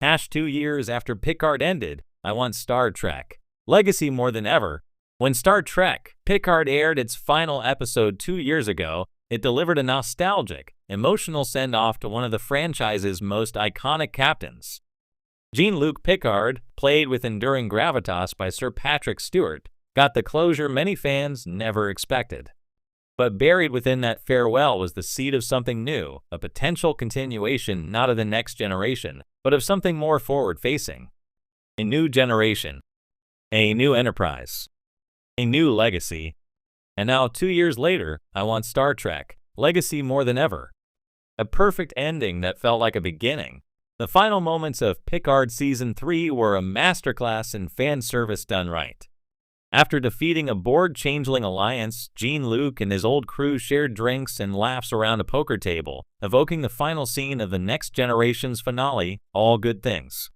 2 years after Picard ended, I want Star Trek Legacy more than ever. When Star Trek Picard aired its final episode 2 years ago, it delivered a nostalgic, emotional send-off to one of the franchise's most iconic captains. Jean-Luc Picard, played with enduring gravitas by Sir Patrick Stewart, got the closure many fans never expected. But buried within that farewell was the seed of something new, a potential continuation not of the next generation, but of something more forward-facing. A new generation. A new Enterprise. A new legacy. And now, 2 years later, I want Star Trek Legacy more than ever. A perfect ending that felt like a beginning. The final moments of Picard Season 3 were a masterclass in fan service done right. After defeating a bored changeling alliance, Jean-Luc and his old crew shared drinks and laughs around a poker table, evoking the final scene of the Next Generation's finale, All Good Things.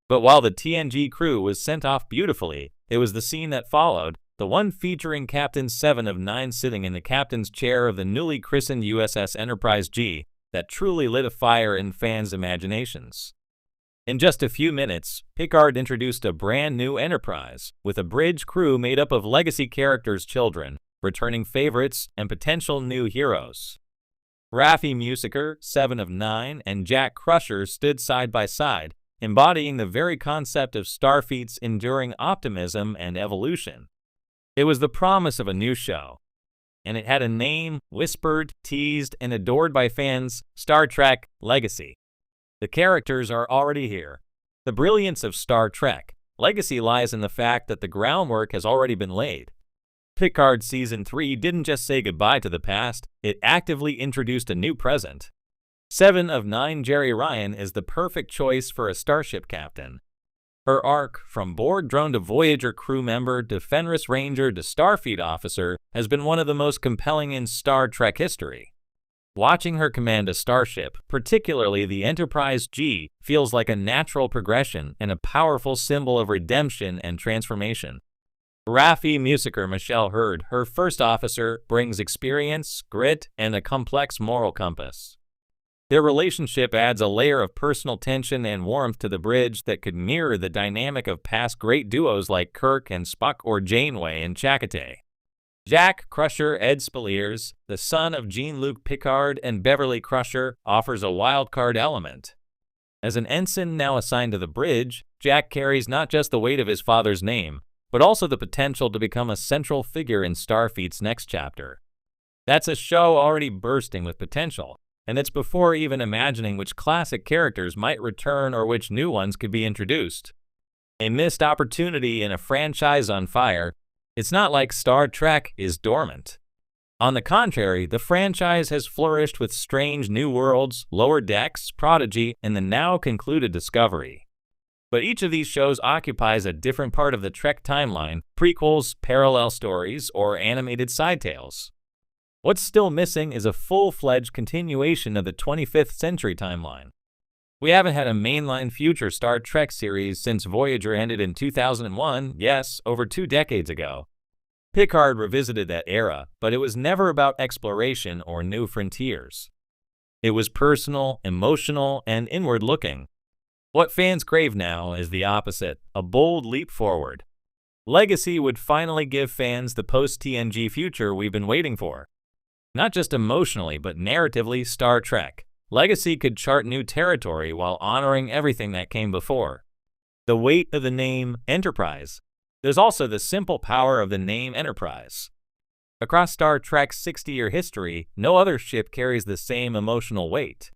But while the TNG crew was sent off beautifully, it was the scene that followed, the one featuring Captain 7 of 9 sitting in the captain's chair of the newly christened USS Enterprise G, that truly lit a fire in fans' imaginations. In just a few minutes, Picard introduced a brand new Enterprise, with a bridge crew made up of legacy characters' children, returning favorites, and potential new heroes. Raffi Musiker, 7 of 9, and Jack Crusher stood side by side, embodying the very concept of Starfleet's enduring optimism and evolution. It was the promise of a new show. And it had a name, whispered, teased, and adored by fans, Star Trek Legacy. The characters are already here. The brilliance of Star Trek Legacy lies in the fact that the groundwork has already been laid. Picard Season 3 didn't just say goodbye to the past, it actively introduced a new present. 7 of 9 Jeri Ryan is the perfect choice for a starship captain. Her arc, from Borg drone to Voyager crew member to Fenris Ranger to Starfleet officer, has been one of the most compelling in Star Trek history. Watching her command a starship, particularly the Enterprise G, feels like a natural progression and a powerful symbol of redemption and transformation. Raffi Musiker Michelle Hurd, her first officer, brings experience, grit, and a complex moral compass. Their relationship adds a layer of personal tension and warmth to the bridge that could mirror the dynamic of past great duos like Kirk and Spock or Janeway and Chakotay. Jack Crusher Ed Spaliers, the son of Jean-Luc Picard and Beverly Crusher, offers a wildcard element. As an ensign now assigned to the bridge, Jack carries not just the weight of his father's name, but also the potential to become a central figure in Starfleet's next chapter. That's a show already bursting with potential, and it's before even imagining which classic characters might return or which new ones could be introduced. A missed opportunity in a franchise on fire. It's not like Star Trek is dormant. On the contrary, the franchise has flourished with Strange New Worlds, Lower Decks, Prodigy, and the now concluded Discovery. But each of these shows occupies a different part of the Trek timeline, prequels, parallel stories, or animated side tales. What's still missing is a full-fledged continuation of the 25th century timeline. We haven't had a mainline future Star Trek series since Voyager ended in 2001, yes, over 2 decades ago. Picard revisited that era, but it was never about exploration or new frontiers. It was personal, emotional, and inward-looking. What fans crave now is the opposite, a bold leap forward. Legacy would finally give fans the post-TNG future we've been waiting for. Not just emotionally, but narratively, Star Trek Legacy could chart new territory while honoring everything that came before. The weight of the name Enterprise. There's also the simple power of the name Enterprise. Across Star Trek's 60-year history, no other ship carries the same emotional weight.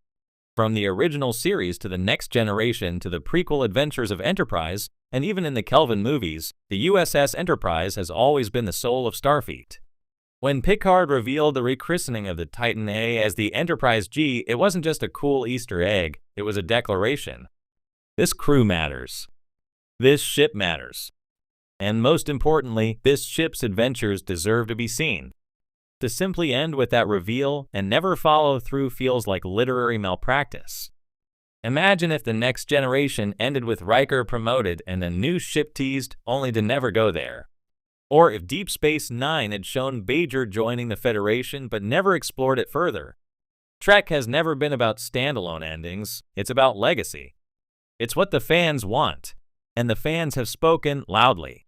From the original series to the Next Generation to the prequel adventures of Enterprise, and even in the Kelvin movies, the USS Enterprise has always been the soul of Starfleet. When Picard revealed the rechristening of the Titan A as the Enterprise G, it wasn't just a cool Easter egg, it was a declaration. This crew matters. This ship matters. And most importantly, this ship's adventures deserve to be seen. To simply end with that reveal and never follow through feels like literary malpractice. Imagine if the Next Generation ended with Riker promoted and a new ship teased, only to never go there. Or if Deep Space Nine had shown Bajor joining the Federation but never explored it further. Trek has never been about standalone endings, it's about legacy. It's what the fans want, and the fans have spoken loudly.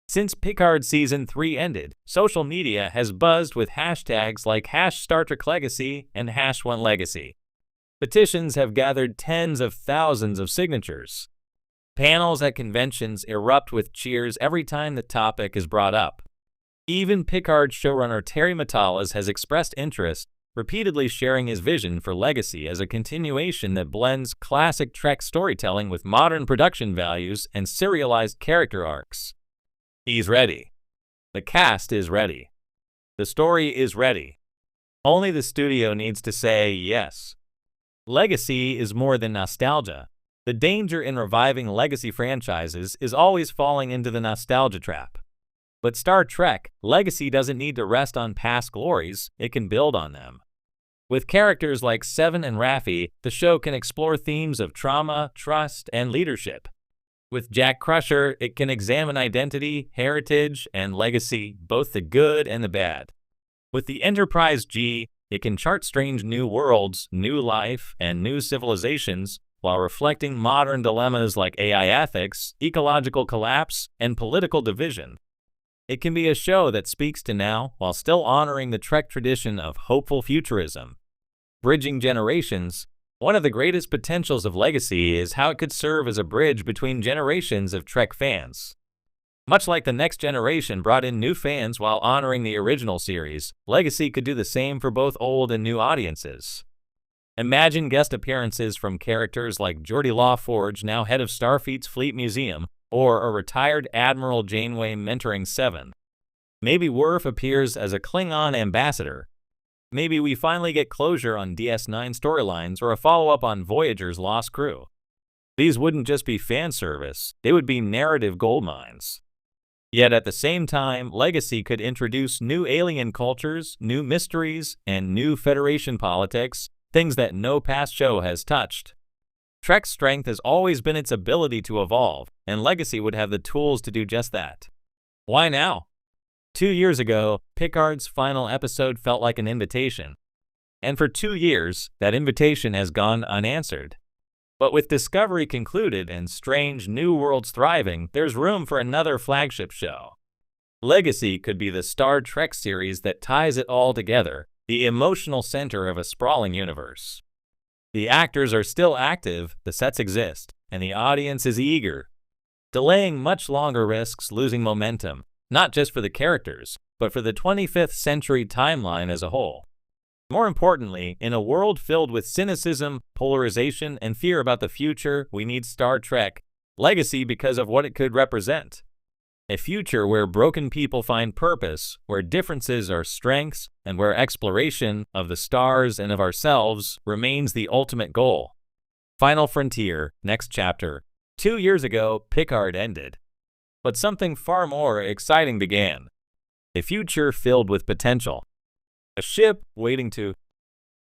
Since Picard Season 3 ended, social media has buzzed with hashtags like #StarTrekLegacy and #OneLegacy. Petitions have gathered tens of thousands of signatures. Panels at conventions erupt with cheers every time the topic is brought up. Even Picard showrunner Terry Matalas has expressed interest, repeatedly sharing his vision for Legacy as a continuation that blends classic Trek storytelling with modern production values and serialized character arcs. He's ready. The cast is ready. The story is ready. Only the studio needs to say yes. Legacy is more than nostalgia. The danger in reviving legacy franchises is always falling into the nostalgia trap. But Star Trek Legacy doesn't need to rest on past glories, it can build on them. With characters like Seven and Raffi, the show can explore themes of trauma, trust, and leadership. With Jack Crusher, it can examine identity, heritage, and legacy, both the good and the bad. With the Enterprise G, it can chart strange new worlds, new life, and new civilizations, while reflecting modern dilemmas like AI ethics, ecological collapse, and political division. It can be a show that speaks to now while still honoring the Trek tradition of hopeful futurism. Bridging generations. One of the greatest potentials of Legacy is how it could serve as a bridge between generations of Trek fans. Much like the next generation brought in new fans while honoring the original series, Legacy could do the same for both old and new audiences. Imagine guest appearances from characters like Geordi LaForge, now head of Starfleet's Fleet Museum, or a retired Admiral Janeway mentoring Seven. Maybe Worf appears as a Klingon ambassador. Maybe we finally get closure on DS9 storylines or a follow-up on Voyager's lost crew. These wouldn't just be fan service, they would be narrative goldmines. Yet at the same time, Legacy could introduce new alien cultures, new mysteries, and new Federation politics, things that no past show has touched. Trek's strength has always been its ability to evolve, and Legacy would have the tools to do just that. Why now? 2 years ago, Picard's final episode felt like an invitation. And for 2 years, that invitation has gone unanswered. But with Discovery concluded and strange new worlds thriving, there's room for another flagship show. Legacy could be the Star Trek series that ties it all together, the emotional center of a sprawling universe. The actors are still active, the sets exist, and the audience is eager. Delaying much longer risks losing momentum, not just for the characters, but for the 25th century timeline as a whole. More importantly, in a world filled with cynicism, polarization, and fear about the future, we need Star Trek Legacy because of what it could represent. A future where broken people find purpose, where differences are strengths, and where exploration of the stars and of ourselves remains the ultimate goal. Final Frontier, next chapter. 2 years ago, Picard ended. But something far more exciting began. A future filled with potential. A ship waiting to